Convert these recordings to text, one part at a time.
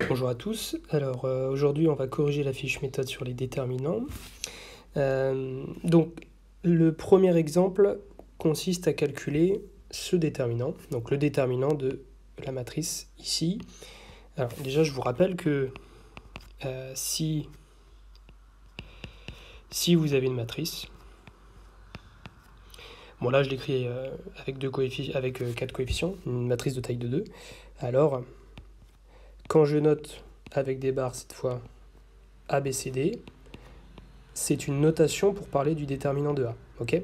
Bonjour à tous. Alors aujourd'hui on va corriger la fiche méthode sur les déterminants. Donc le premier exemple consiste à calculer ce déterminant, donc le déterminant de la matrice ici. Alors déjà je vous rappelle que si vous avez une matrice, bon là je l'écris avec 4 coefficients, une matrice de taille de 2, alors quand je note avec des barres cette fois A, B, C, D, c'est une notation pour parler du déterminant de A. Ok ?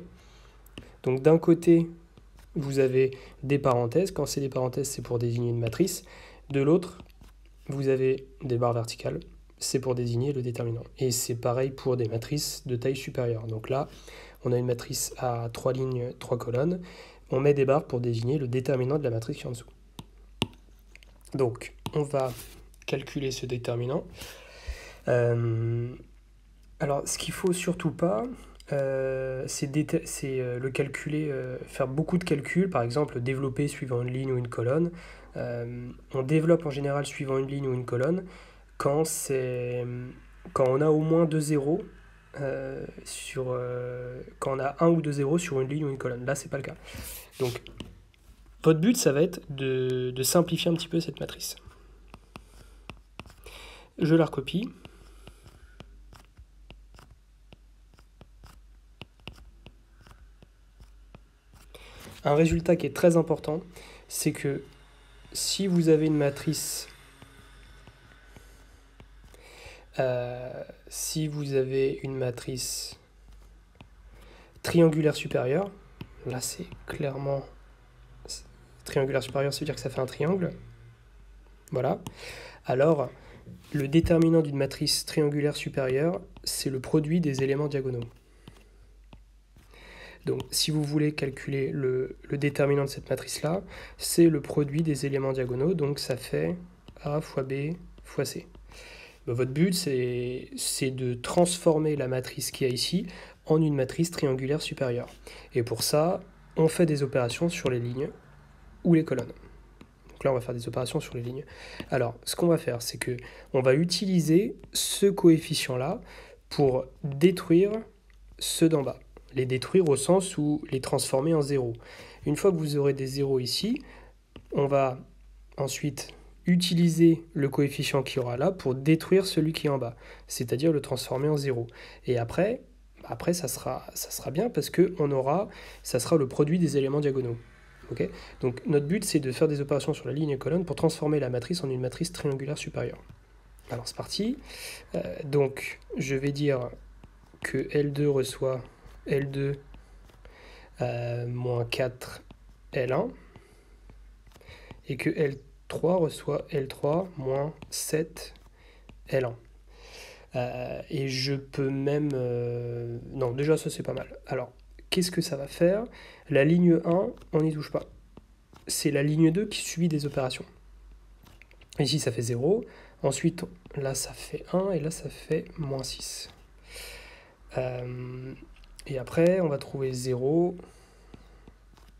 Donc d'un côté, vous avez des parenthèses. Quand c'est des parenthèses, c'est pour désigner une matrice. De l'autre, vous avez des barres verticales. C'est pour désigner le déterminant. Et c'est pareil pour des matrices de taille supérieure. Donc là, on a une matrice à 3 lignes, 3 colonnes. On met des barres pour désigner le déterminant de la matrice qui est en dessous. Donc, on va calculer ce déterminant. Alors, ce qu'il ne faut surtout pas, c'est le calculer, faire beaucoup de calculs, par exemple développer suivant une ligne ou une colonne. On développe en général suivant une ligne ou une colonne quand on a au moins 2 zéros quand on a un ou deux zéros sur une ligne ou une colonne. Là, c'est pas le cas. Donc, votre but, ça va être de simplifier un petit peu cette matrice. Je la recopie. Un résultat qui est très important, c'est que si vous avez une matrice, triangulaire supérieure, là c'est clairement triangulaire supérieur, ça veut dire que ça fait un triangle. Voilà. Alors, le déterminant d'une matrice triangulaire supérieure, c'est le produit des éléments diagonaux. Donc, si vous voulez calculer le déterminant de cette matrice-là, c'est le produit des éléments diagonaux, donc ça fait A fois B fois C. Votre but, c'est de transformer la matrice qu'il y a ici en une matrice triangulaire supérieure. Et pour ça, on fait des opérations sur les lignes ou les colonnes. Donc là, on va faire des opérations sur les lignes. Alors, ce qu'on va faire, c'est qu'on va utiliser ce coefficient-là pour détruire ceux d'en bas. Les détruire au sens où les transformer en zéro. Une fois que vous aurez des zéros ici, on va ensuite utiliser le coefficient qu'il y aura là pour détruire celui qui est en bas, c'est-à-dire le transformer en zéro. Et après ça sera bien parce que ça sera le produit des éléments diagonaux. Okay, donc notre but, c'est de faire des opérations sur la ligne et colonne pour transformer la matrice en une matrice triangulaire supérieure. Alors c'est parti. Donc je vais dire que L2 reçoit L2 moins 4 L1 et que L3 reçoit L3 moins 7 L1. Et je peux même... non, déjà ça c'est pas mal. Alors, qu'est-ce que ça va faire? La ligne 1, on n'y touche pas. C'est la ligne 2 qui subit des opérations. Ici ça fait 0. Ensuite, là ça fait 1 et là ça fait moins 6. Et après, on va trouver 0,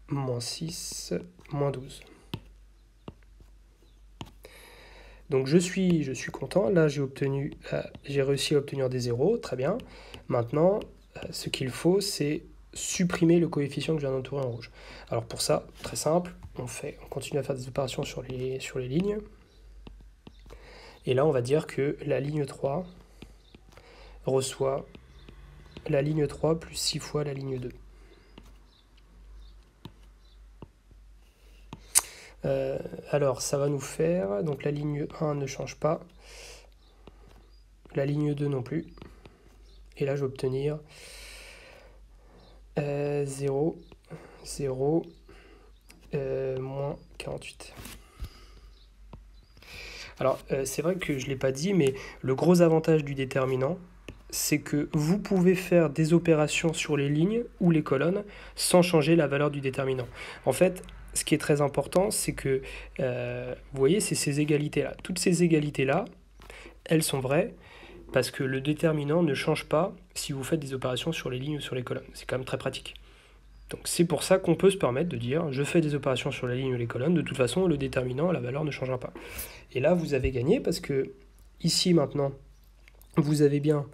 moins 6, moins 12. Donc je suis content, là j'ai réussi à obtenir des zéros, très bien. Maintenant, ce qu'il faut, c'est supprimer le coefficient que je viens d'entourer en rouge. Alors pour ça, très simple, on continue à faire des opérations sur les lignes. Et là, on va dire que la ligne 3 reçoit la ligne 3 plus 6 fois la ligne 2. Alors, ça va nous faire... Donc la ligne 1 ne change pas. La ligne 2 non plus. Et là, je vais obtenir 0, 0, moins 48. Alors, c'est vrai que je ne l'ai pas dit, mais le gros avantage du déterminant, c'est que vous pouvez faire des opérations sur les lignes ou les colonnes sans changer la valeur du déterminant. En fait, ce qui est très important, c'est que, vous voyez, c'est ces égalités-là. Toutes ces égalités-là, elles sont vraies parce que le déterminant ne change pas si vous faites des opérations sur les lignes ou sur les colonnes. C'est quand même très pratique. Donc c'est pour ça qu'on peut se permettre de dire je fais des opérations sur la ligne ou les colonnes, de toute façon le déterminant, la valeur ne changera pas. Et là vous avez gagné parce que ici maintenant vous avez bien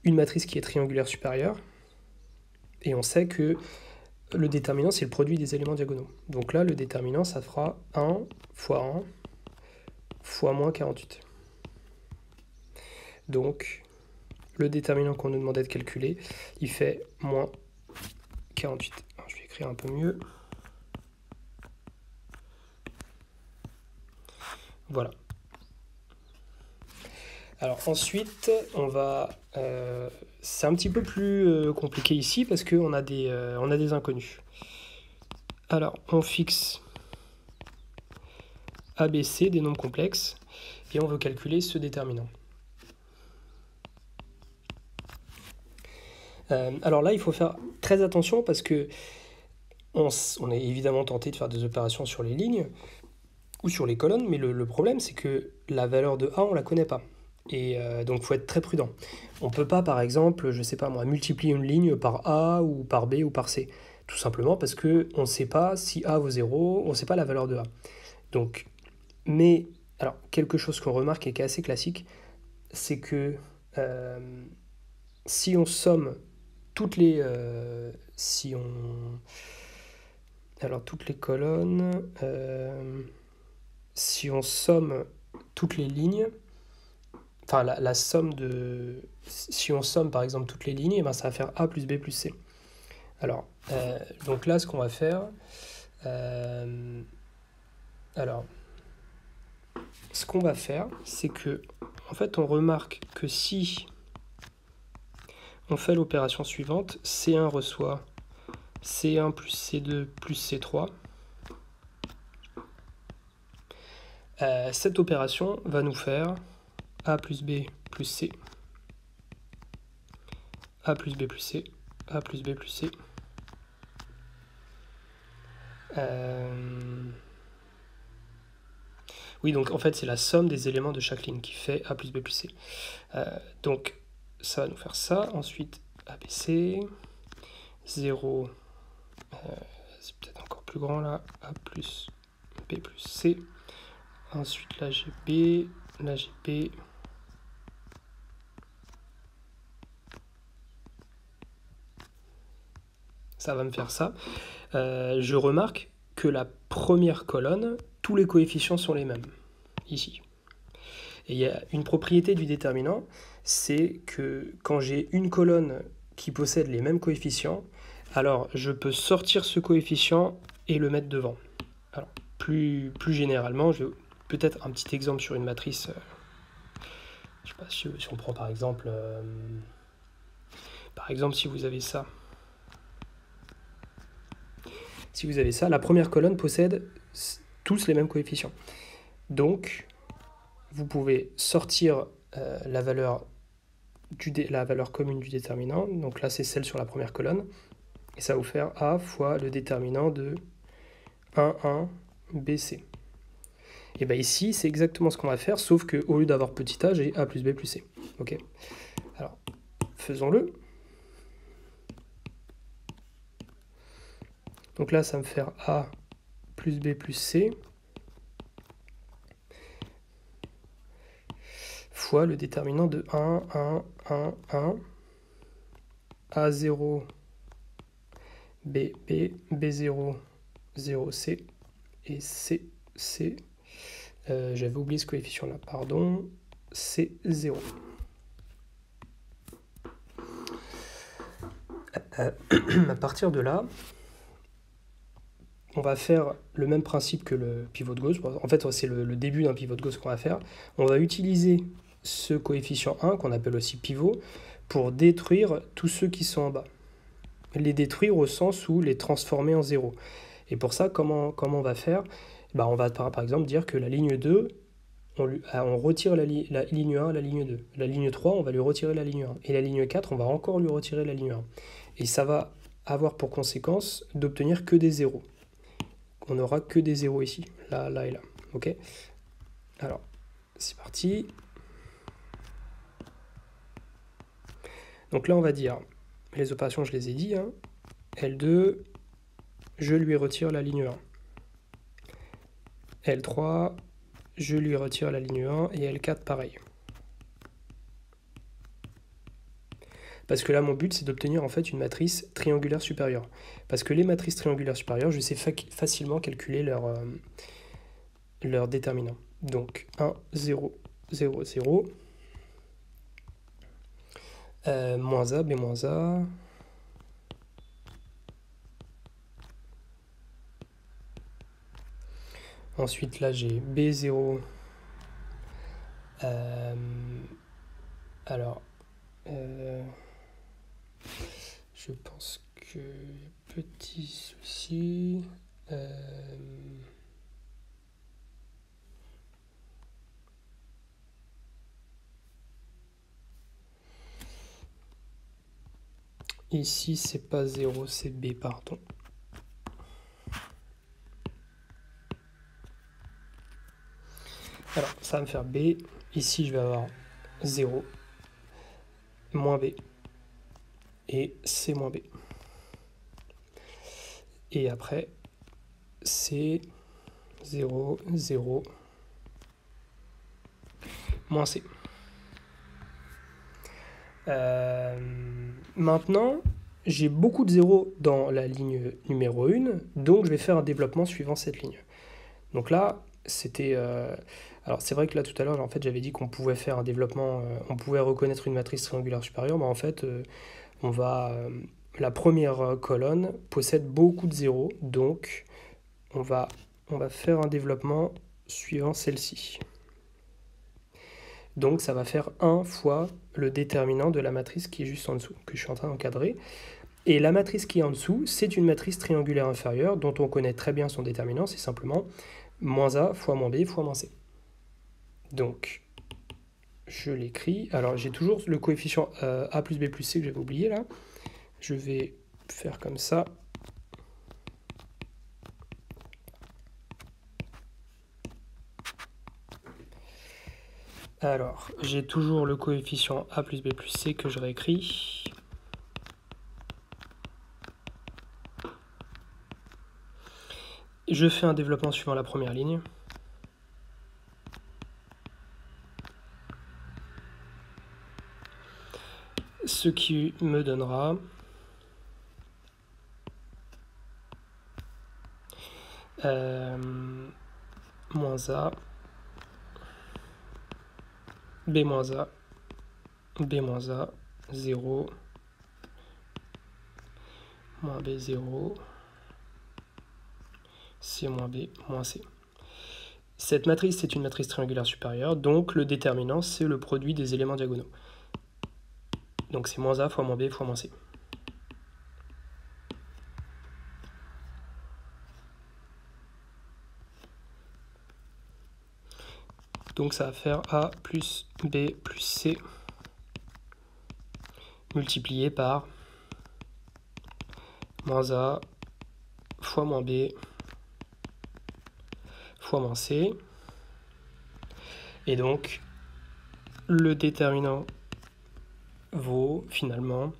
une matrice qui est triangulaire supérieure et on sait que le déterminant c'est le produit des éléments diagonaux. Donc là le déterminant ça fera 1 fois 1 fois moins 48. Donc le déterminant qu'on nous demandait de calculer, il fait moins 48. Alors, je vais écrire un peu mieux. Voilà. Alors ensuite, on va... c'est un petit peu plus compliqué ici parce qu'on a des inconnus. Alors, on fixe ABC, des nombres complexes, et on veut calculer ce déterminant. Alors là, il faut faire très attention parce que on est évidemment tenté de faire des opérations sur les lignes ou sur les colonnes, mais le problème, c'est que la valeur de A, on ne la connaît pas. Et donc, il faut être très prudent. On ne peut pas, par exemple, je ne sais pas moi, multiplier une ligne par A ou par B ou par C. Tout simplement parce qu'on ne sait pas si A vaut 0, on ne sait pas la valeur de A. Donc, mais, alors, quelque chose qu'on remarque et qui est assez classique, c'est que si on somme toutes les... alors, toutes les colonnes... si on somme toutes les lignes, enfin la somme de... Si on somme par exemple toutes les lignes, et ben ça va faire A plus B plus C. Alors, donc là ce qu'on va faire... alors, ce qu'on va faire, c'est que, en fait, on remarque que si on fait l'opération suivante, C1 reçoit C1 plus C2 plus C3, cette opération va nous faire A plus B plus C, A plus B plus C, A plus B plus C. Oui, donc en fait, c'est la somme des éléments de chaque ligne qui fait A plus B plus C. Donc, ça va nous faire ça. Ensuite, ABC, 0, c'est peut-être encore plus grand là, A plus B plus C. Ensuite, là j'ai B, là j'ai B. Ça va me faire ça. Je remarque que la première colonne, tous les coefficients sont les mêmes, ici. Et il y a une propriété du déterminant, c'est que quand j'ai une colonne qui possède les mêmes coefficients, alors je peux sortir ce coefficient et le mettre devant. Alors, plus généralement, je vais peut-être un petit exemple sur une matrice. Je sais pas, si on prend par exemple si vous avez ça. Si vous avez ça, la première colonne possède tous les mêmes coefficients. Donc, vous pouvez sortir la valeur commune du déterminant. Donc là, c'est celle sur la première colonne. Et ça va vous faire A fois le déterminant de 1, 1, BC. Et bien ici, c'est exactement ce qu'on va faire, sauf qu'au lieu d'avoir petit a, j'ai A plus B plus C. Ok. Alors, faisons-le. Donc là, ça va me faire A plus B plus C fois le déterminant de 1, 1, 1, 1, A0, B, B, B0, 0, C, et C, C. J'avais oublié ce coefficient-là, pardon. C, 0. À partir de là, on va faire le même principe que le pivot de gauche. En fait, c'est le début d'un pivot de gauche qu'on va faire. On va utiliser ce coefficient 1, qu'on appelle aussi pivot, pour détruire tous ceux qui sont en bas. Les détruire au sens où les transformer en 0. Et pour ça, comment on va faire? On va par exemple dire que la ligne 2, on retire la ligne 1 à la ligne 2. La ligne 3, on va lui retirer la ligne 1. Et la ligne 4, on va encore lui retirer la ligne 1. Et ça va avoir pour conséquence d'obtenir que des zéros. On n'aura que des zéros ici, là, là et là. Ok? Alors, c'est parti. Donc là, on va dire, les opérations, je les ai dit, hein. L2, je lui retire la ligne 1. L3, je lui retire la ligne 1 et L4 pareil. Parce que là, mon but, c'est d'obtenir en fait une matrice triangulaire supérieure. Parce que les matrices triangulaires supérieures, je sais facilement calculer leur déterminant. Donc 1, 0, 0, 0. Moins A, B moins A. Ensuite, là, j'ai B0. Alors, je pense que petit souci. Ici, c'est pas 0, c'est B, pardon. Alors, ça va me faire B. Ici, je vais avoir 0, moins B, et C moins B. Et après, C, 0, 0, moins C. Maintenant, j'ai beaucoup de zéros dans la ligne numéro 1, donc je vais faire un développement suivant cette ligne. Donc là, c'était... alors c'est vrai que là tout à l'heure, en fait, j'avais dit qu'on pouvait faire un développement, on pouvait reconnaître une matrice triangulaire supérieure, mais en fait, la première colonne possède beaucoup de zéros, donc on va faire un développement suivant celle-ci. Donc ça va faire 1 fois le déterminant de la matrice qui est juste en dessous, que je suis en train d'encadrer. Et la matrice qui est en dessous, c'est une matrice triangulaire inférieure dont on connaît très bien son déterminant, c'est simplement moins A fois moins B fois moins C. Donc, je l'écris. Alors, j'ai toujours le coefficient A plus B plus C que j'avais oublié là. Je vais faire comme ça. Alors, j'ai toujours le coefficient A plus B plus C que je réécris. Je fais un développement suivant la première ligne. Ce qui me donnera moins A, B moins A, B moins A, 0, moins B, 0, C moins B, moins C. Cette matrice, c'est une matrice triangulaire supérieure, donc le déterminant, c'est le produit des éléments diagonaux. Donc c'est moins A fois moins B fois moins C. Donc ça va faire A plus B plus C multiplié par moins A fois moins B fois moins C. Et donc, le déterminant vaut finalement,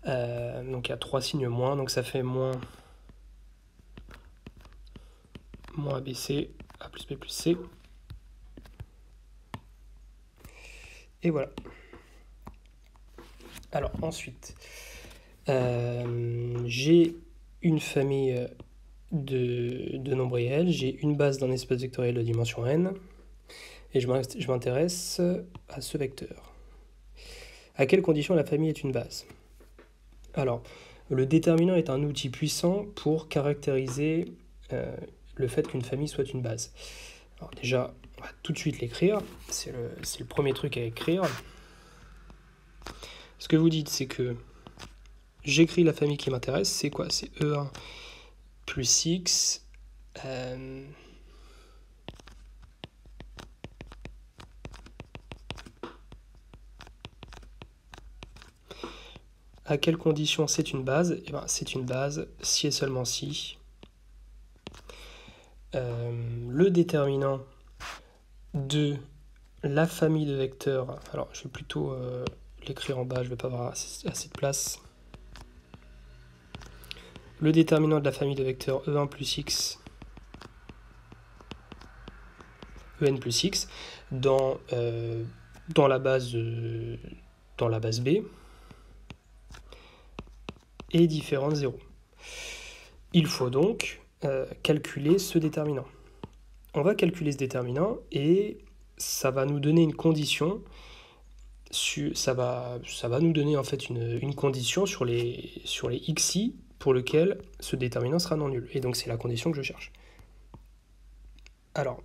donc il y a 3 signes moins, donc ça fait moins ABC, A plus B plus C. Et voilà. Alors ensuite, j'ai une famille de nombres réels, j'ai une base d'un espace vectoriel de dimension n, et je m'intéresse à ce vecteur. À quelles conditions la famille est une base? Alors, le déterminant est un outil puissant pour caractériser le fait qu'une famille soit une base. Alors déjà, on va tout de suite l'écrire, c'est le premier truc à écrire. Ce que vous dites, c'est que j'écris la famille qui m'intéresse, c'est quoi? C'est E1 plus X. À quelles conditions c'est une base? Eh ben, c'est une base si et seulement si le déterminant de la famille de vecteurs, alors je vais plutôt l'écrire en bas, je ne vais pas avoir assez de place. le déterminant de la famille de vecteurs E1 plus X, En plus X, dans la base B, est différent de 0. Il faut donc calculer ce déterminant. On va calculer ce déterminant et ça va nous donner une condition, ça va nous donner en fait une condition sur les xi pour lequel ce déterminant sera non nul. Et donc c'est la condition que je cherche. Alors,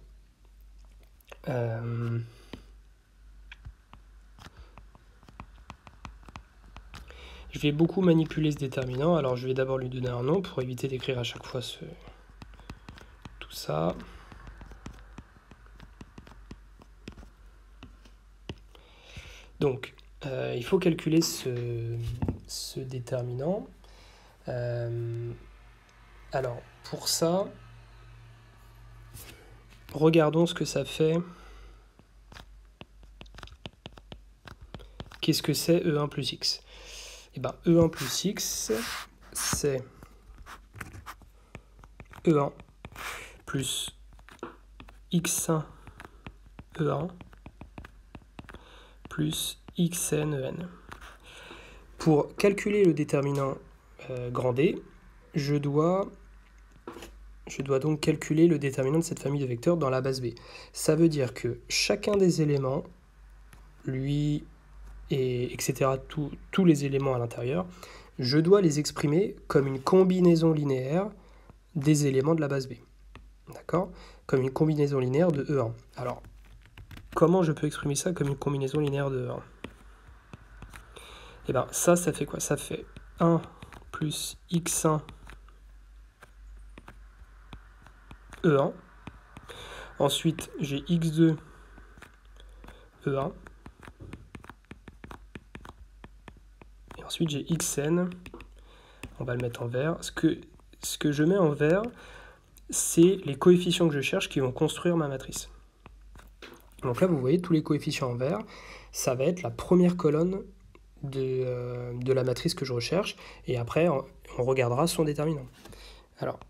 je vais beaucoup manipuler ce déterminant, alors je vais d'abord lui donner un nom pour éviter d'écrire à chaque fois tout ça. Donc, il faut calculer ce déterminant. Alors, pour ça, regardons ce que ça fait. Qu'est-ce que c'est E1 plus X? Eh bien, E1 plus X, c'est E1 plus X1 E1 plus Xn En. Pour calculer le déterminant grand D, je dois donc calculer le déterminant de cette famille de vecteurs dans la base B. Ça veut dire que chacun des éléments, lui, et etc., tous les éléments à l'intérieur, je dois les exprimer comme une combinaison linéaire des éléments de la base B. D'accord? Comme une combinaison linéaire de E1. Alors, comment je peux exprimer ça comme une combinaison linéaire de E1? Et bien, ça fait quoi? Ça fait 1 plus X1 E1. Ensuite, j'ai X2 E1. Et ensuite, j'ai Xn. On va le mettre en vert. Ce que je mets en vert, c'est les coefficients que je cherche qui vont construire ma matrice. Donc là, vous voyez, tous les coefficients en vert, ça va être la première colonne de la matrice que je recherche. Et après, on regardera son déterminant. Alors,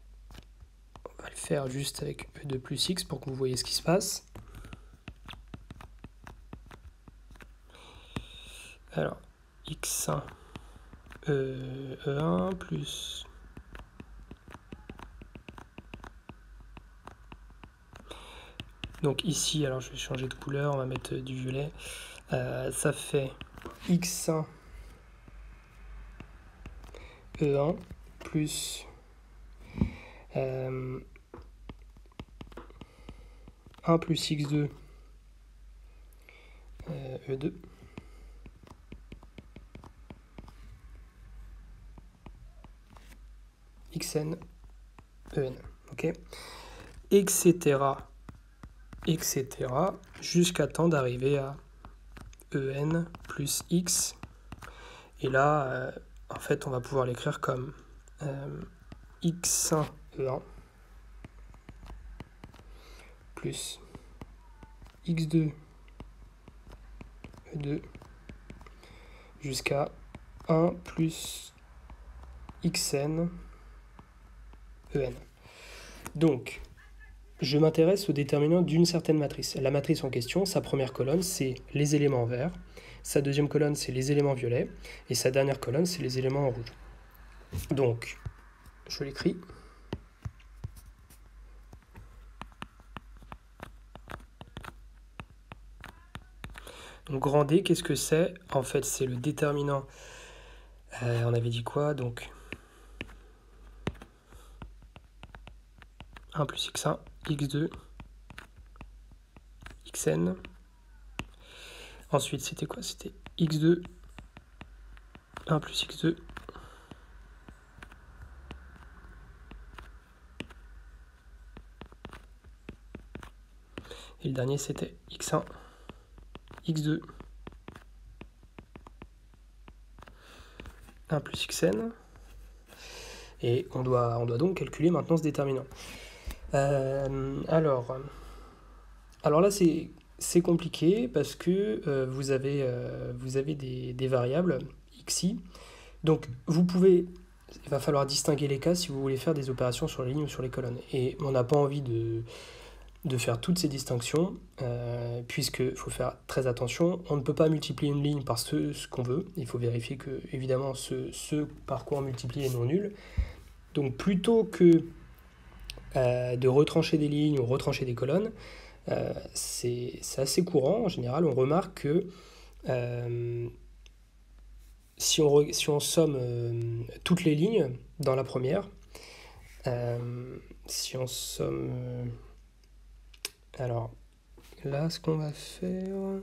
on va le faire juste avec E2 plus X pour que vous voyez ce qui se passe. Alors, X1 E1 plus... Donc ici, alors je vais changer de couleur, on va mettre du violet. Ça fait X1 E1 plus 1 plus X2 E2 Xn En, ok, etc. Jusqu'à temps d'arriver à En plus X. Et là, en fait, on va pouvoir l'écrire comme X1 E1 plus X2 E2 jusqu'à 1 plus Xn En. Donc, je m'intéresse au déterminant d'une certaine matrice. La matrice en question, sa première colonne, c'est les éléments verts. Sa deuxième colonne, c'est les éléments violets. Et sa dernière colonne, c'est les éléments en rouge. Donc, je l'écris. Donc, grand D, qu'est-ce que c'est? En fait, c'est le déterminant. On avait dit quoi? Donc, 1 plus X1, X2, Xn. Ensuite, c'était quoi? C'était X2, 1 plus X2. Et le dernier, c'était X1, X2, 1 plus Xn. Et on doit donc calculer maintenant ce déterminant. Alors là, c'est compliqué parce que vous avez des variables xi. Donc, vous pouvez il va falloir distinguer les cas si vous voulez faire des opérations sur les lignes ou sur les colonnes. Et on n'a pas envie de faire toutes ces distinctions, puisqu'il faut faire très attention. On ne peut pas multiplier une ligne par ce qu'on veut. Il faut vérifier que, évidemment, ce par quoi on multiplie est non nul. Donc plutôt que de retrancher des lignes ou retrancher des colonnes, c'est assez courant. En général, on remarque que si on somme toutes les lignes dans la première, si on somme... alors, là, ce qu'on va faire...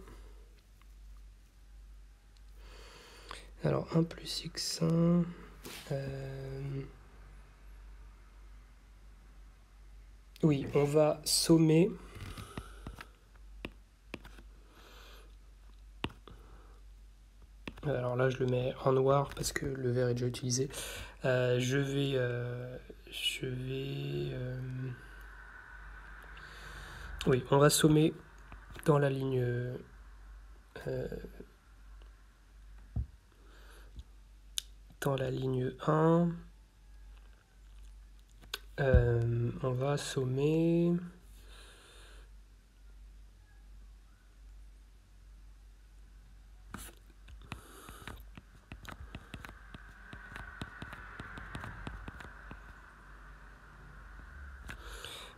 alors, 1 plus x1... oui, on va sommer... alors là, je le mets en noir parce que le vert est déjà utilisé. Je vais oui, on va sommer dans la ligne dans la ligne 1. On va sommer...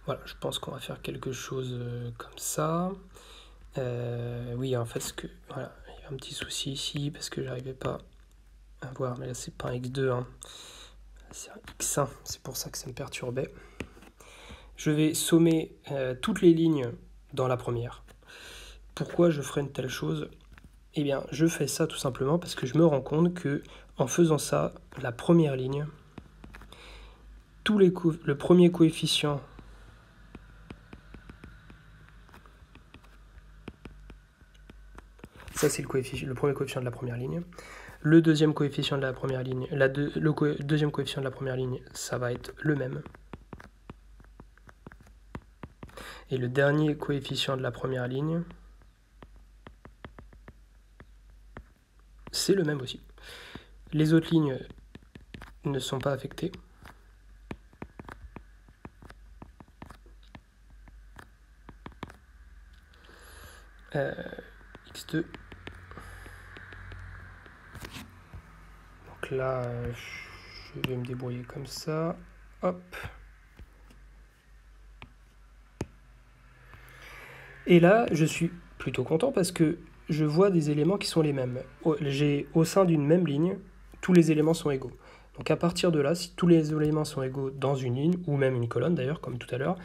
voilà, je pense qu'on va faire quelque chose comme ça. Oui, en fait, voilà, il y a un petit souci ici parce que j'arrivais pas à voir, mais là c'est pas un x2, hein. C'est un x1, c'est pour ça que ça me perturbait. Je vais sommer toutes les lignes dans la première. Pourquoi je ferai une telle chose? Eh bien, je fais ça tout simplement parce que je me rends compte que en faisant ça, la première ligne, le premier coefficient ça, c'est le premier coefficient de la première ligne. Le deuxième coefficient de la première ligne, deuxième coefficient de la première ligne, ça va être le même. Et le dernier coefficient de la première ligne, c'est le même aussi. Les autres lignes ne sont pas affectées. x2. Donc là, je vais me débrouiller comme ça. Hop. Et là, je suis plutôt content parce que je vois des éléments qui sont les mêmes. J'ai au sein d'une même ligne, tous les éléments sont égaux. Donc à partir de là, si tous les éléments sont égaux dans une ligne, ou même une colonne d'ailleurs, comme tout à l'heure,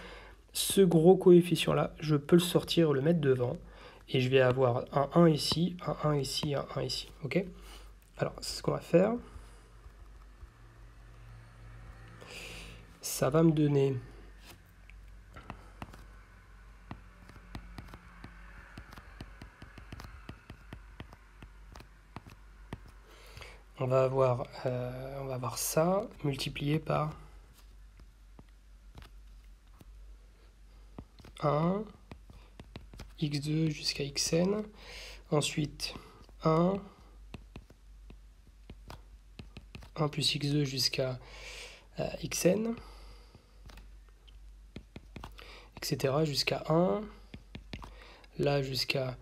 ce gros coefficient-là, je peux le sortir, le mettre devant, et je vais avoir un 1 ici, un 1 ici, un 1 ici. Ok? Alors, c'est ce qu'on va faire. Ça va me donner... on va avoir ça multiplié par 1, x2 jusqu'à xn, ensuite 1 plus x2 jusqu'à xn, etc. jusqu'à 1, là jusqu'à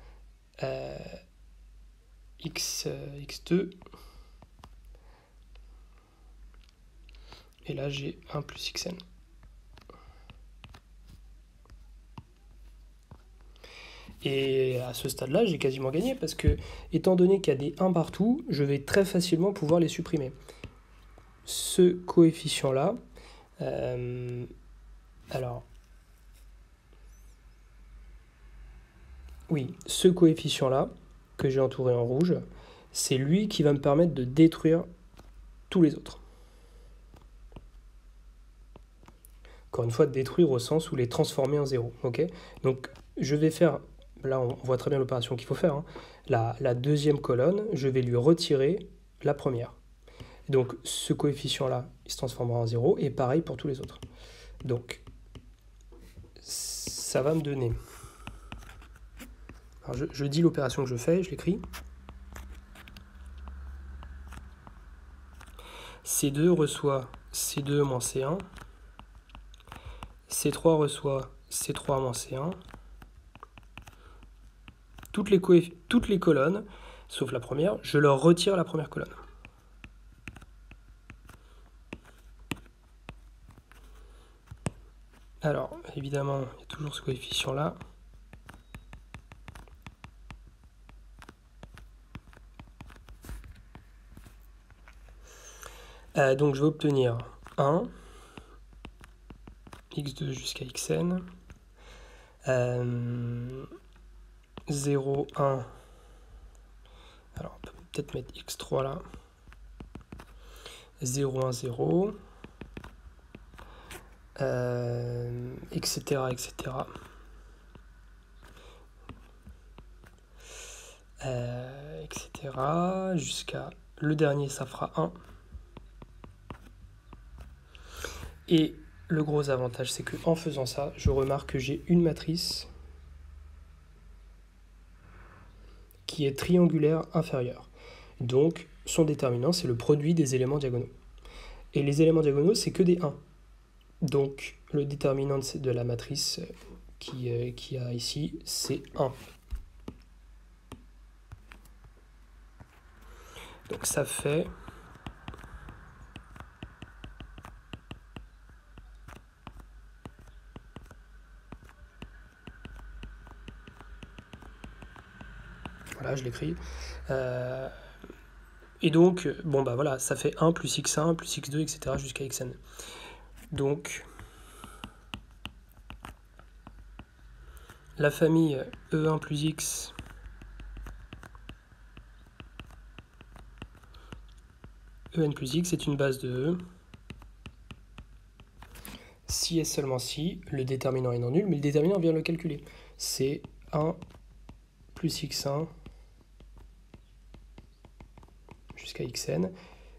x2, et là j'ai 1 plus xn. Et à ce stade-là, j'ai quasiment gagné parce que, étant donné qu'il y a des 1 partout, je vais très facilement pouvoir les supprimer. Ce coefficient-là, alors, oui, ce coefficient-là, que j'ai entouré en rouge, c'est lui qui va me permettre de détruire tous les autres. Encore une fois, détruire au sens où les transformer en 0. Okay, donc, je vais faire... là, on voit très bien l'opération qu'il faut faire. Hein. La deuxième colonne, je vais lui retirer la première. Donc, ce coefficient-là, il se transformera en 0, et pareil pour tous les autres. Donc, ça va me donner... alors, je dis l'opération que je fais, je l'écris. C2 reçoit C2 moins C1, C3 reçoit C3 moins C1, toutes les colonnes, sauf la première, je leur retire la première colonne. Alors, évidemment, il y a toujours ce coefficient-là. Donc, je vais obtenir 1, x2 jusqu'à xn, 0, 1, alors on peut peut-être mettre x3 là, 0, 1, 0, etc., etc. Etc. Jusqu'à le dernier, ça fera 1. Et le gros avantage, c'est qu'en faisant ça, je remarque que j'ai une matrice qui est triangulaire inférieure. Donc, son déterminant, c'est le produit des éléments diagonaux. Et les éléments diagonaux, c'est que des 1. Donc, le déterminant de la matrice qui a ici, c'est 1. Donc, ça fait... Voilà, je l'écris. Et donc, bon bah voilà, ça fait 1 plus x1 plus x2, etc. jusqu'à xn. Donc, la famille E1 plus x En plus x est une base de E. Si et seulement si, le déterminant est non nul, mais le déterminant vient le calculer. C'est 1 plus x1 jusqu'à xn.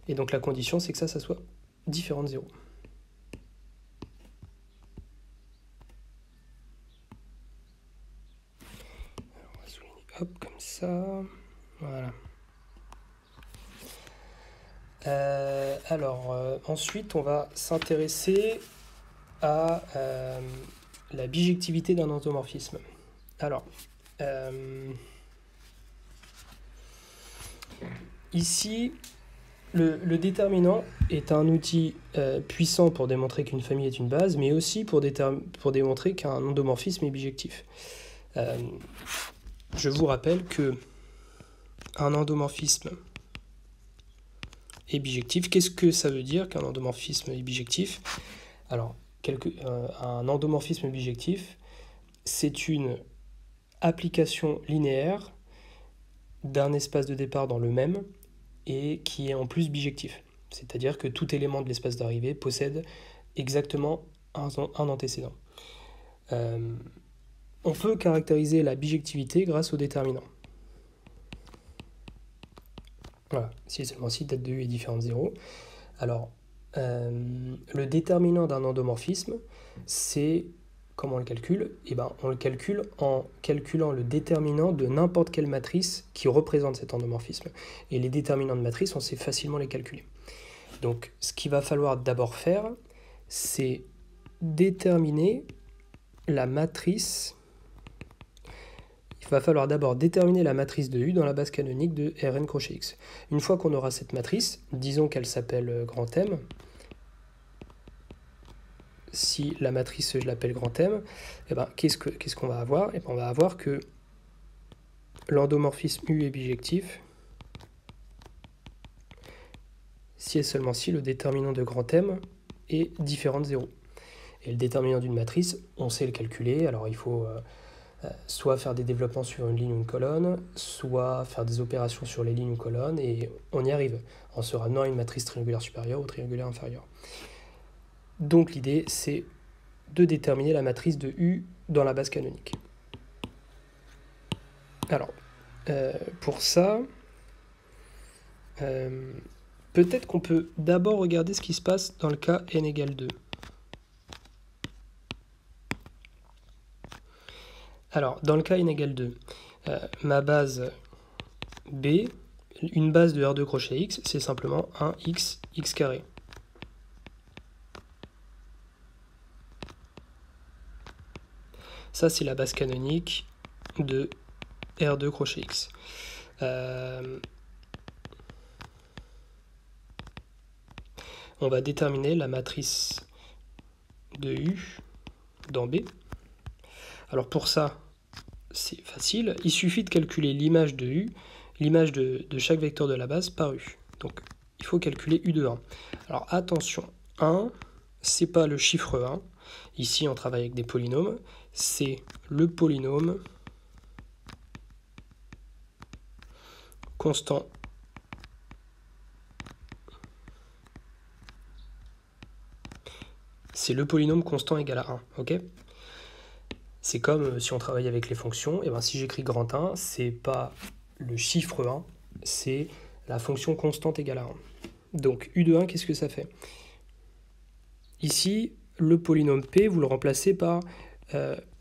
Et donc la condition, c'est que ça soit différent de 0. Alors, on va souligner, hop, comme ça. Voilà. Ensuite, on va s'intéresser à la bijectivité d'un endomorphisme. Alors, ici, le déterminant est un outil puissant pour démontrer qu'une famille est une base, mais aussi pour démontrer qu'un endomorphisme est bijectif. Je vous rappelle que un endomorphisme est bijectif. Qu'est-ce que ça veut dire qu'un endomorphisme est bijectif? Alors, un endomorphisme bijectif, c'est une application linéaire d'un espace de départ dans le même et qui est en plus bijectif. C'est-à-dire que tout élément de l'espace d'arrivée possède exactement un antécédent. On peut caractériser la bijectivité grâce au déterminant. Voilà, si et seulement si date de U est différente de 0. Alors, le déterminant d'un endomorphisme, c'est, comment on le calcule? Eh ben, on le calcule en calculant le déterminant de n'importe quelle matrice qui représente cet endomorphisme. Et les déterminants de matrice, on sait facilement les calculer. Donc, ce qu'il va falloir d'abord faire, c'est déterminer la matrice. Il va falloir d'abord déterminer la matrice de U dans la base canonique de Rn crochet X. Une fois qu'on aura cette matrice, disons qu'elle s'appelle grand M. Si la matrice, je l'appelle grand M, eh ben, qu'est-ce qu'on va avoir? Eh ben, on va avoir que l'endomorphisme U est bijectif si et seulement si le déterminant de grand M est différent de 0. Et le déterminant d'une matrice, on sait le calculer, alors il faut soit faire des développements sur une ligne ou une colonne, soit faire des opérations sur les lignes ou colonnes, et on y arrive, en se ramenant à une matrice triangulaire supérieure ou triangulaire inférieure. Donc l'idée, c'est de déterminer la matrice de U dans la base canonique. Alors, pour ça, peut-être qu'on peut d'abord regarder ce qui se passe dans le cas n égale 2. Alors, dans le cas n égale 2, ma base B, une base de R2 crochet X, c'est simplement un x carré. Ça, c'est la base canonique de R2 crochet X. On va déterminer la matrice de U dans B. Alors pour ça, c'est facile. Il suffit de calculer l'image de U, l'image de chaque vecteur de la base par U. Donc il faut calculer U de 1. Alors attention, 1, c'est pas le chiffre 1. Ici, on travaille avec des polynômes. C'est le polynôme constant égal à 1. Ok ? C'est comme si on travaille avec les fonctions. Et ben, si j'écris grand 1, c'est pas le chiffre 1, c'est la fonction constante égale à 1. Donc U de 1, qu'est-ce que ça fait? Ici, le polynôme P, vous le remplacez par...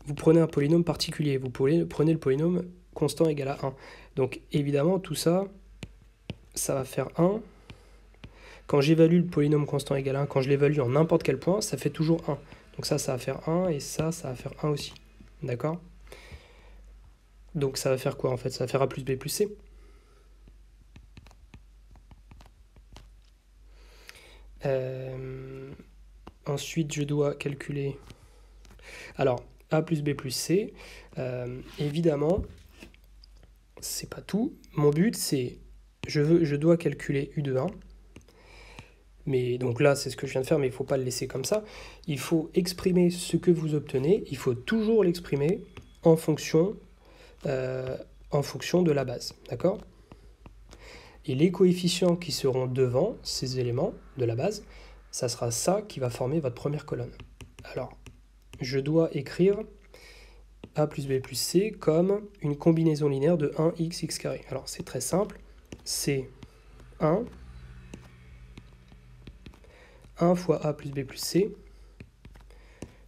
vous prenez un polynôme particulier, vous prenez le polynôme constant égal à 1. Donc évidemment, tout ça, ça va faire 1. Quand j'évalue le polynôme constant égal à 1, quand je l'évalue en n'importe quel point, ça fait toujours 1. Donc ça va faire 1, et ça va faire 1 aussi. D'accord? Donc ça va faire quoi en fait? Ça va faire A plus B plus C. Ensuite, je dois calculer... Alors, A plus B plus C, évidemment, c'est pas tout. Mon but, c'est... Je dois calculer U de 1. Mais donc là, c'est ce que je viens de faire, mais il ne faut pas le laisser comme ça. Il faut exprimer ce que vous obtenez. Il faut toujours l'exprimer en fonction de la base. D'accord? Et les coefficients qui seront devant ces éléments de la base, ça sera ça qui va former votre première colonne. Alors, je dois écrire A plus B plus C comme une combinaison linéaire de 1x, x carré. Alors, c'est très simple. C'est 1 fois A plus B plus C,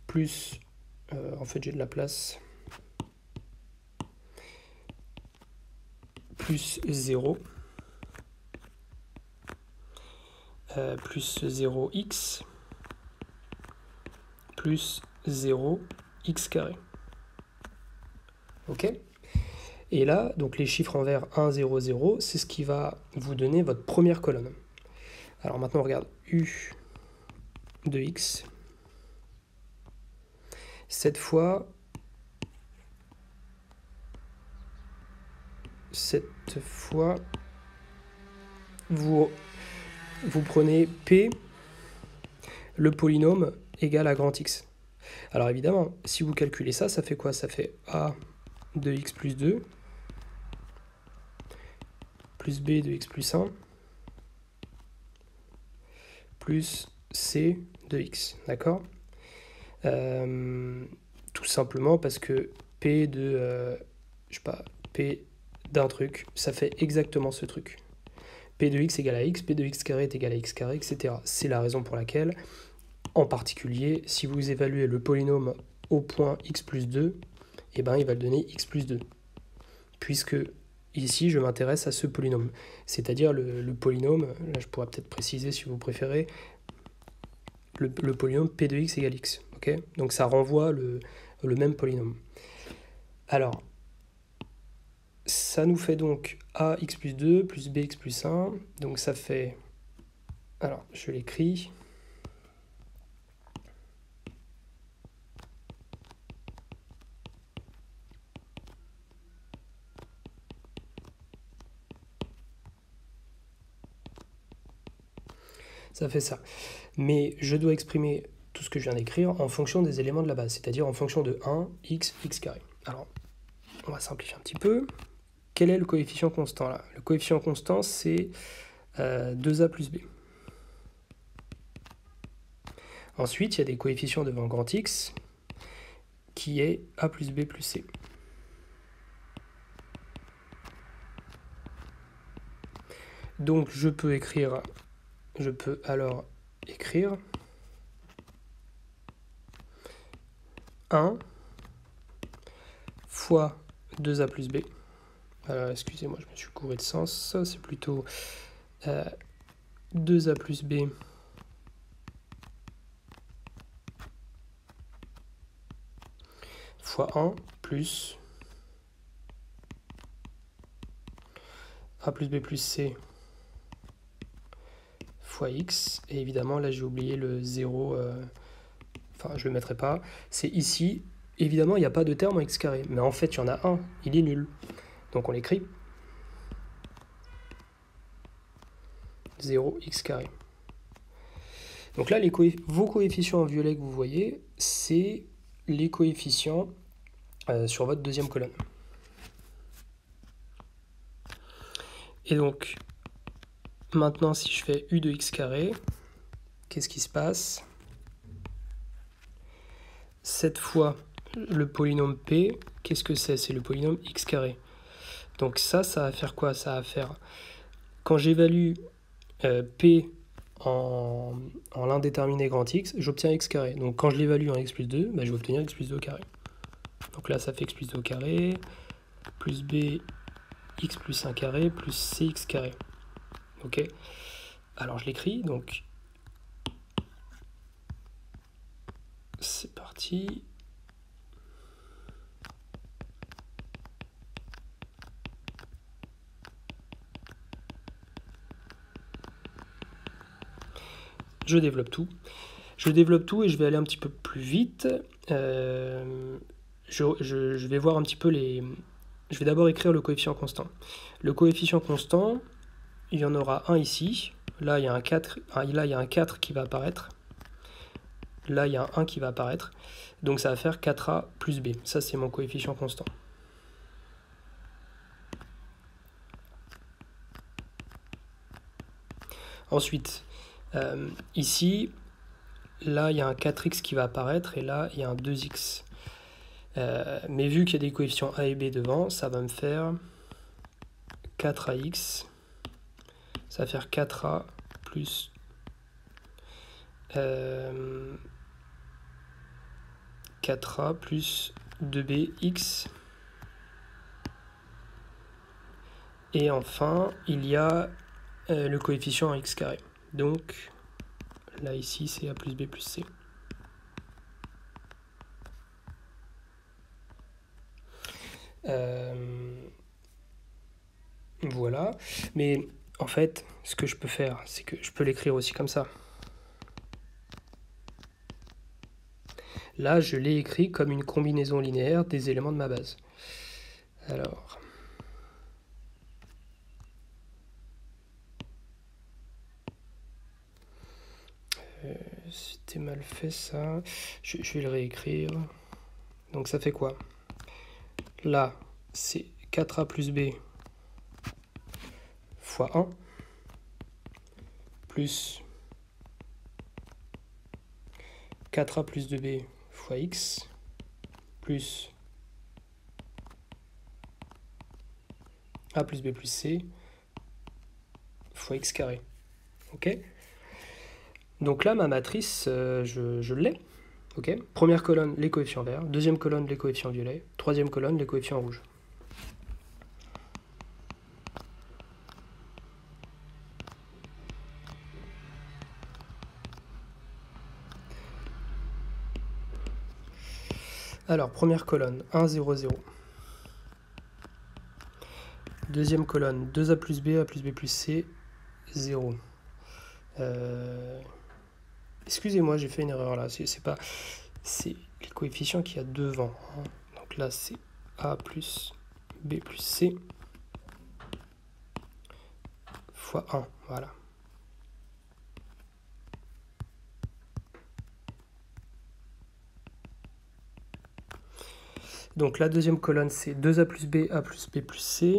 plus, en fait j'ai de la place, plus 0, plus 0x, plus 0x carré. Ok? Et là, donc les chiffres en vert 1, 0, 0, c'est ce qui va vous donner votre première colonne. Alors maintenant, on regarde U de x. Cette fois, vous prenez P, le polynôme égal à grand X. Alors évidemment, si vous calculez ça, ça fait quoi? Ça fait A de x plus 2, plus B de x plus 1, plus C de x, d'accord? Tout simplement parce que P de, P d'un truc, ça fait exactement ce truc. P de x égale à x, P de x carré est égal à x carré, etc. C'est la raison pour laquelle, en particulier, si vous évaluez le polynôme au point x plus 2, eh ben, il va le donner x plus 2. Puisque ici, je m'intéresse à ce polynôme. C'est-à-dire le polynôme, là je pourrais peut-être préciser si vous préférez, le polynôme P de x égale x. Okay, donc ça renvoie le même polynôme. Alors, ça nous fait donc ax plus 2 plus bx plus 1. Donc ça fait... Alors, je l'écris. Ça fait ça. Mais je dois exprimer tout ce que je viens d'écrire en fonction des éléments de la base, c'est-à-dire en fonction de 1, x, x carré. Alors, on va simplifier un petit peu. Quel est le coefficient constant là? Le coefficient constant, c'est 2a plus b. Ensuite, il y a des coefficients devant grand X, qui est a plus b plus c. Donc, je peux alors écrire 1 fois 2a plus b. Excusez-moi, je me suis couré de sens. C'est plutôt 2a plus b fois 1 plus A plus B plus C fois X. Et évidemment, là, j'ai oublié le 0, enfin, je ne le mettrai pas. C'est ici. Évidemment, il n'y a pas de terme en X carré. Mais en fait, il y en a un. Il est nul. Donc, on l'écrit. 0x carré. Donc là, vos coefficients en violet que vous voyez, c'est les coefficients sur votre deuxième colonne. Et donc, maintenant, si je fais u de x carré, qu'est-ce qui se passe? Cette fois, le polynôme p, qu'est-ce que c'est? C'est le polynôme x carré. Donc ça va faire quoi? Ça va faire, quand j'évalue p en l'indéterminé grand X, j'obtiens x carré. Donc quand je l'évalue en x plus 2, bah, je vais obtenir x plus 2 au carré. Donc là, ça fait x plus 2 au carré, plus b, x plus 1 carré, plus cx carré. Ok. Alors je l'écris, donc c'est parti. Je développe tout. Je développe tout et je vais aller un petit peu plus vite. Je vais voir un petit peu les... Je vais d'abord écrire le coefficient constant. Le coefficient constant, il y en aura un ici. Là, il y a un 4, là, il y a un 4 qui va apparaître. Là, il y a un 1 qui va apparaître. Donc, ça va faire 4a plus b. Ça, c'est mon coefficient constant. Ensuite, ici, là, il y a un 4x qui va apparaître. Et là, il y a un 2x. Mais vu qu'il y a des coefficients a et b devant, ça va me faire 4ax. Ça va faire 4a plus 4a plus 2bx. Et enfin, il y a le coefficient en x carré. Donc, là, ici, c'est a plus b plus c. Voilà. Mais en fait, ce que je peux faire, c'est que je peux l'écrire aussi comme ça. Là, je l'ai écrit comme une combinaison linéaire des éléments de ma base. Alors... c'était mal fait ça. Je vais le réécrire. Donc ça fait quoi? Là, c'est 4a plus b fois 1 plus 4a plus 2b fois x plus a plus b plus c fois x carré. Ok? Donc là, ma matrice, je l'ai. Ok? Première colonne, les coefficients verts. Deuxième colonne, les coefficients violets. Troisième colonne, les coefficients rouges. Alors, première colonne, 1, 0, 0. Deuxième colonne, 2a plus b plus c, 0. Excusez-moi, j'ai fait une erreur là. C'est les coefficients qu'il y a devant. Hein. Donc là, c'est a plus b plus c fois 1. Voilà. Donc la deuxième colonne, c'est 2a plus b plus c.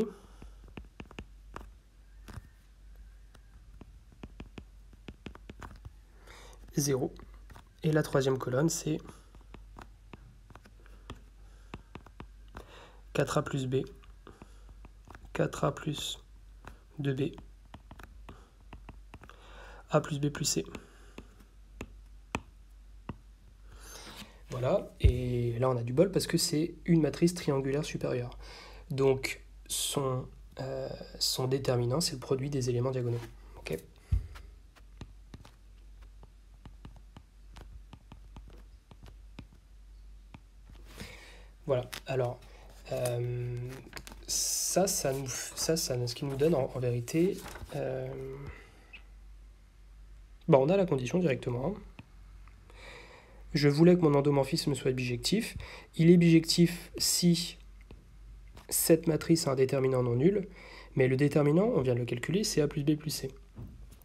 Zéro. Et la troisième colonne, c'est 4a plus b, 4a plus 2b, a plus b plus c. Voilà, et là on a du bol parce que c'est une matrice triangulaire supérieure. Donc son déterminant, c'est le produit des éléments diagonaux. Okay. Voilà, alors, ce qui nous donne en vérité, on a la condition directement. Je voulais que mon endomorphisme soit bijectif. Il est bijectif si cette matrice a un déterminant non nul, mais le déterminant, on vient de le calculer, c'est a plus b plus c.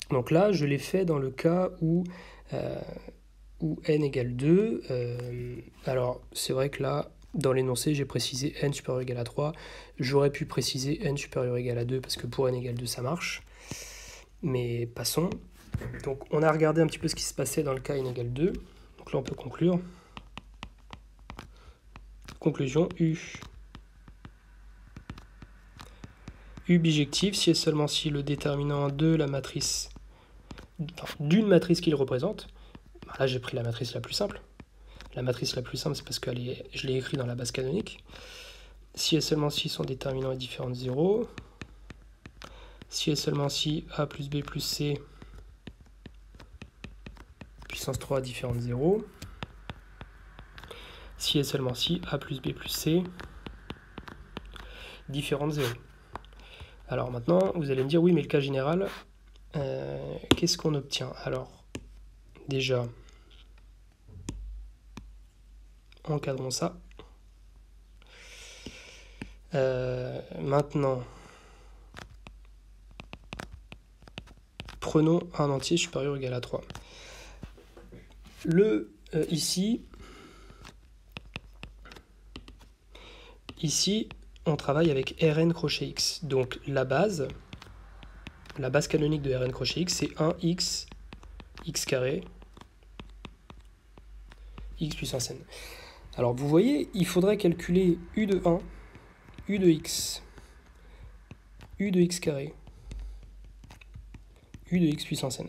Donc là, je l'ai fait dans le cas où n égale 2. Alors, c'est vrai que là, dans l'énoncé, j'ai précisé n supérieur ou égal à 3. J'aurais pu préciser n supérieur ou égal à 2, parce que pour n égale 2, ça marche. Mais passons. Donc, on a regardé un petit peu ce qui se passait dans le cas n égale 2. Donc là, on peut conclure. Conclusion, U bijectif, si et seulement si le déterminant de la matrice, d'une matrice qu'il représente, là j'ai pris la matrice la plus simple. La matrice la plus simple, c'est parce que je l'ai écrit dans la base canonique. Si et seulement si son déterminant est différent de 0, si et seulement si a plus b plus c puissance 3 différent de 0, si et seulement si a plus b plus c différent de 0. Alors maintenant, vous allez me dire, oui, mais le cas général, qu'est-ce qu'on obtient? Alors, déjà, encadrons ça. Maintenant, prenons un entier supérieur ou égal à 3. Ici, on travaille avec Rn crochet x. Donc la base canonique de Rn crochet x, c'est 1x, x carré, x puissance n. Alors vous voyez, il faudrait calculer u de 1, u de x carré, u de x puissance n.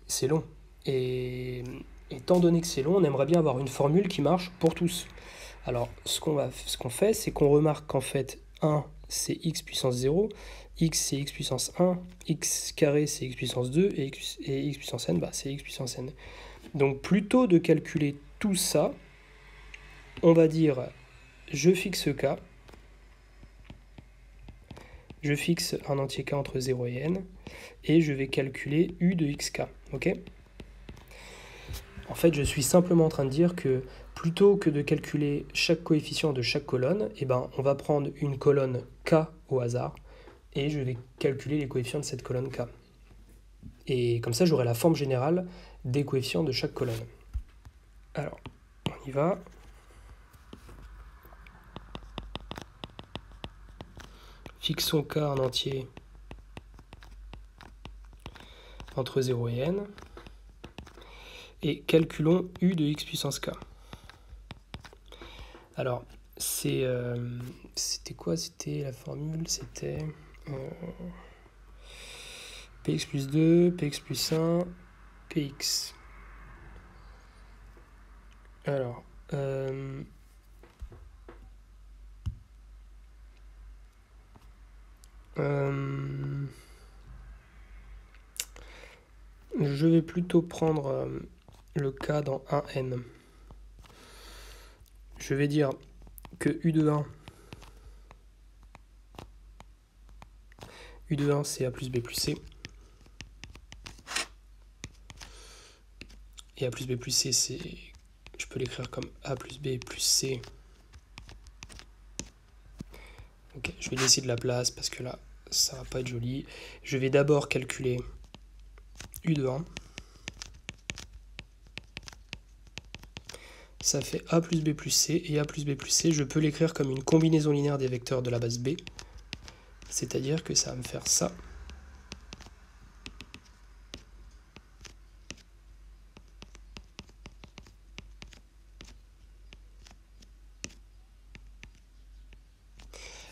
C'est long. Et étant donné que c'est long, on aimerait bien avoir une formule qui marche pour tous. Alors, ce qu'on fait, c'est qu'on remarque qu'en fait, 1, c'est x puissance 0, x, c'est x puissance 1, x carré, c'est x puissance 2, et x puissance n, c'est x puissance n. Donc, plutôt de calculer tout ça, on va dire, je fixe k, je fixe un entier k entre 0 et n, et je vais calculer u de xk, ok ? En fait, je suis simplement en train de dire que plutôt que de calculer chaque coefficient de chaque colonne, on va prendre une colonne k au hasard et je vais calculer les coefficients de cette colonne k. Et comme ça, j'aurai la forme générale des coefficients de chaque colonne. Alors, on y va. Fixons k en entier entre 0 et n. Et calculons u de x puissance k. Alors, c'était quoi? C'était la formule, c'était px plus 2, px plus 1, px. Alors, je vais plutôt prendre le cas dans 1n. Je vais dire que u de 1, c'est a plus b plus c. Et a plus b plus c, je peux l'écrire comme a plus b plus c. Ok, je vais laisser de la place parce que là, ça va pas être joli. Je vais d'abord calculer u de 1. Ça fait a plus b plus c, et a plus b plus c, je peux l'écrire comme une combinaison linéaire des vecteurs de la base b. C'est-à-dire que ça va me faire ça.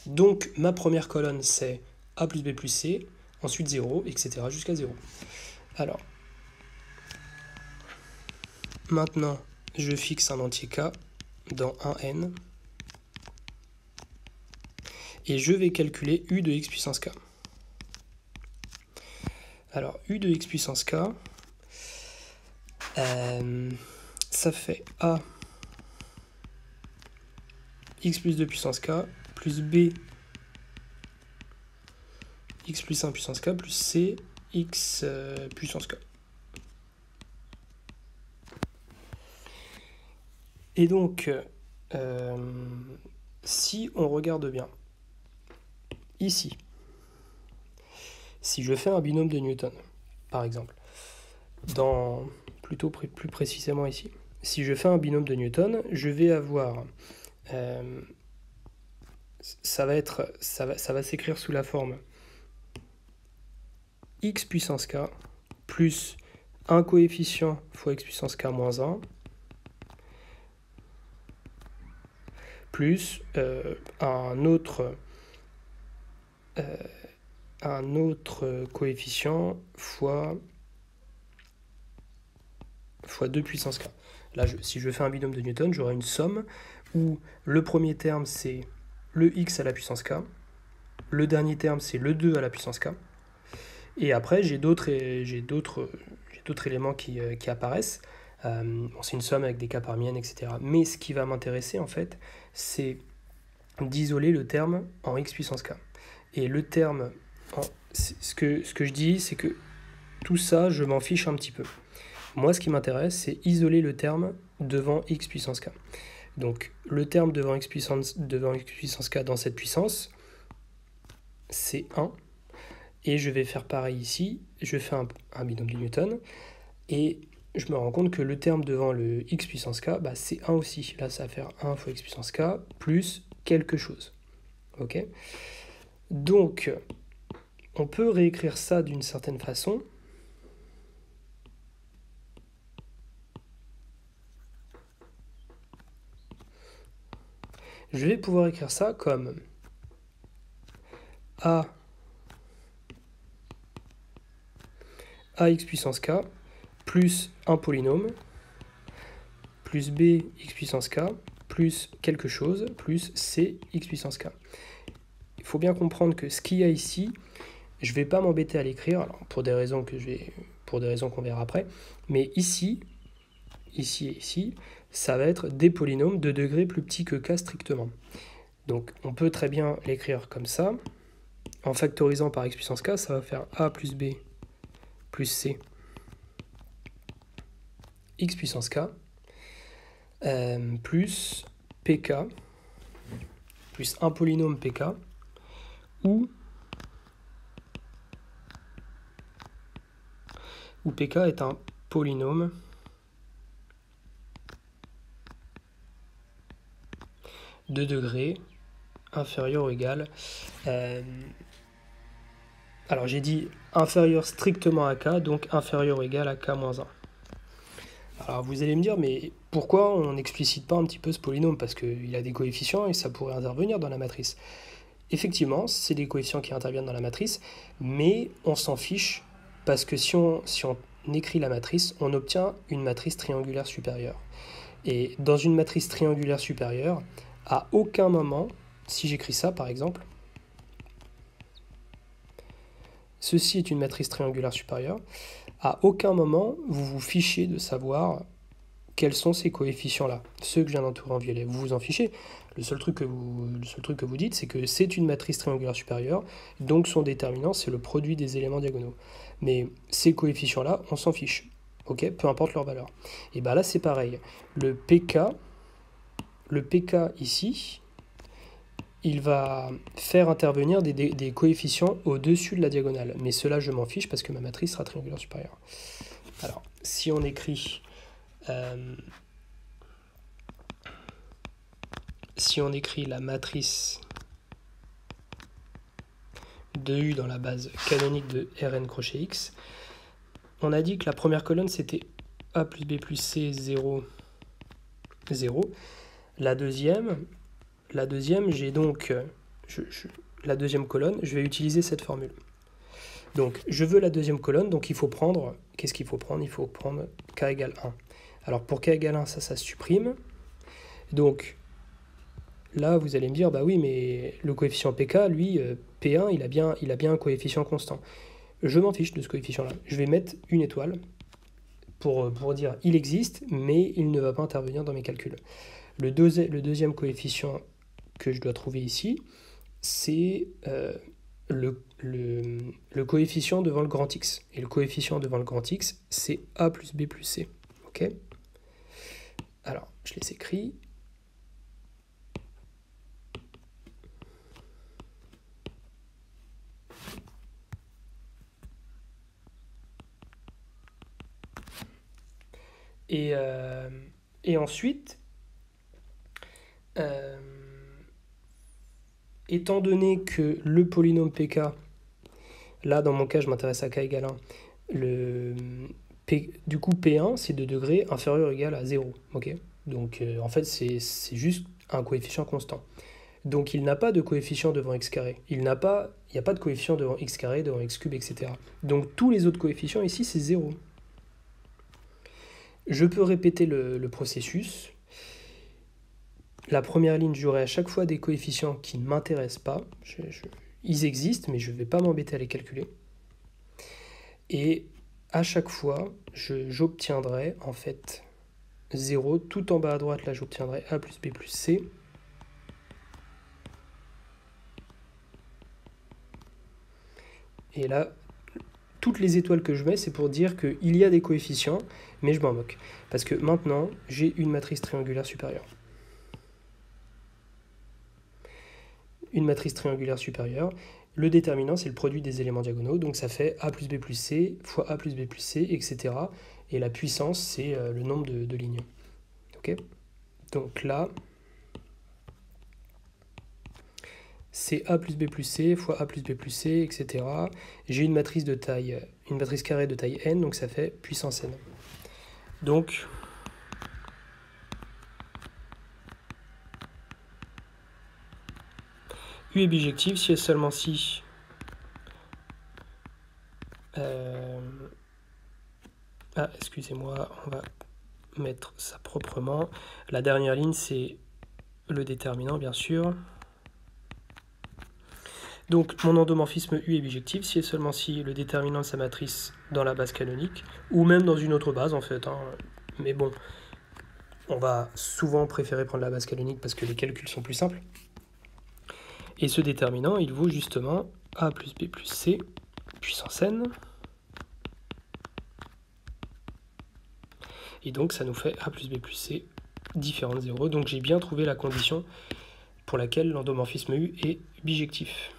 Donc, ma première colonne, c'est a plus b plus c, ensuite 0, etc. jusqu'à 0. Alors, maintenant, je fixe un entier k dans 1n. Et je vais calculer u de x puissance k. Alors, u de x puissance k, ça fait a x plus 2 puissance k plus b x plus 1 puissance k plus c x puissance k. Et donc, si on regarde bien, ici, si je fais un binôme de Newton, par exemple, plus précisément ici, si je fais un binôme de Newton, je vais avoir, ça va s'écrire sous la forme x puissance k plus un coefficient fois x puissance k moins 1 plus un autre coefficient fois 2 puissance k. Là, si je fais un binôme de Newton, j'aurai une somme où le premier terme, c'est le x à la puissance k, le dernier terme, c'est le 2 à la puissance k, et après, j'ai d'autres éléments qui apparaissent. C'est une somme avec des k parmi n, etc. Mais ce qui va m'intéresser, en fait, c'est d'isoler le terme en x puissance k. Et le terme, ce que je dis, c'est que tout ça, je m'en fiche un petit peu. Moi, ce qui m'intéresse, c'est isoler le terme devant x puissance k. Donc, le terme devant x puissance k dans cette puissance, c'est 1. Et je vais faire pareil ici. Je fais un binôme de Newton. Et je me rends compte que le terme devant le x puissance k, bah, c'est 1 aussi. Là, ça va faire 1 fois x puissance k plus quelque chose. Ok ? Donc, on peut réécrire ça d'une certaine façon. Je vais pouvoir écrire ça comme ax puissance k plus un polynôme plus b x puissance k plus quelque chose plus c x puissance k. Il faut bien comprendre que ce qu'il y a ici, je ne vais pas m'embêter à l'écrire pour des raisons qu'on verra après, mais ici et ici, ça va être des polynômes de degré plus petit que k strictement. Donc on peut très bien l'écrire comme ça. En factorisant par x puissance k, ça va faire a plus b plus c x puissance k plus pk plus un polynôme pk où pk est un polynôme de degré inférieur ou égal. Alors j'ai dit inférieur strictement à k, donc inférieur ou égal à k moins 1. Alors vous allez me dire, mais pourquoi on n'explicite pas un petit peu ce polynôme? Parce qu'il a des coefficients et ça pourrait intervenir dans la matrice. Effectivement, c'est des coefficients qui interviennent dans la matrice, mais on s'en fiche parce que si on écrit la matrice, on obtient une matrice triangulaire supérieure. Et dans une matrice triangulaire supérieure, à aucun moment, si j'écris ça par exemple, ceci est une matrice triangulaire supérieure, à aucun moment vous vous fichez de savoir quels sont ces coefficients-là, ceux que je viens d'entourer en violet. Vous vous en fichez. Le seul truc que vous dites, c'est que c'est une matrice triangulaire supérieure, donc son déterminant, c'est le produit des éléments diagonaux. Mais ces coefficients-là, on s'en fiche. Ok, peu importe leur valeur. Et bien là, c'est pareil. Le pk ici, il va faire intervenir des coefficients au-dessus de la diagonale. Mais cela, je m'en fiche parce que ma matrice sera triangulaire supérieure. Alors, si on écrit la matrice de U dans la base canonique de Rn crochet X, on a dit que la première colonne c'était A plus B plus C 0, 0. La deuxième j'ai donc la deuxième colonne, je vais utiliser cette formule. Donc je veux la deuxième colonne, donc il faut prendre, qu'est-ce qu'il faut prendre? Il faut prendre k égale 1. Alors pour k égale 1, ça se supprime. Donc là, vous allez me dire, bah oui, mais le coefficient pk, lui, P1, il a bien un coefficient constant. Je m'en fiche de ce coefficient-là. Je vais mettre une étoile pour dire il existe, mais il ne va pas intervenir dans mes calculs. Le deuxième coefficient que je dois trouver ici, c'est le coefficient devant le grand X. Et le coefficient devant le grand X, c'est A plus B plus C. Ok ? Alors, je les écris. Et ensuite, étant donné que le polynôme pk, là dans mon cas je m'intéresse à k égale 1, du coup P1 c'est de degré inférieur ou égal à 0. Okay, donc en fait c'est juste un coefficient constant. Donc il n'a pas de coefficient devant x carré. Il n'y a pas de coefficient devant x carré, devant x cube, etc. Donc tous les autres coefficients ici c'est 0. Je peux répéter le processus. La première ligne, j'aurai à chaque fois des coefficients qui ne m'intéressent pas. Ils existent, mais je ne vais pas m'embêter à les calculer. Et à chaque fois, j'obtiendrai en fait 0. Tout en bas à droite, là, j'obtiendrai A plus B plus C. Et là, toutes les étoiles que je mets, c'est pour dire qu'il y a des coefficients, mais je m'en moque. Parce que maintenant, j'ai une matrice triangulaire supérieure. Une matrice triangulaire supérieure. Le déterminant, c'est le produit des éléments diagonaux, donc ça fait A plus B plus C fois A plus B plus C, etc. Et la puissance, c'est le nombre de lignes. Ok ? Donc là, c'est A plus B plus C fois A plus B plus C, etc. J'ai une matrice carrée de taille n, donc ça fait puissance n. Donc, U est bijectif si et seulement si excusez-moi, on va mettre ça proprement. La dernière ligne, c'est le déterminant, bien sûr. Donc, mon endomorphisme U est bijectif si et seulement si le déterminant de sa matrice dans la base canonique, ou même dans une autre base, en fait. Mais bon, on va souvent préférer prendre la base canonique parce que les calculs sont plus simples. Et ce déterminant, il vaut justement A plus B plus C puissance n. Et donc, ça nous fait A plus B plus C différent de 0. Donc, j'ai bien trouvé la condition pour laquelle l'endomorphisme U est bijectif.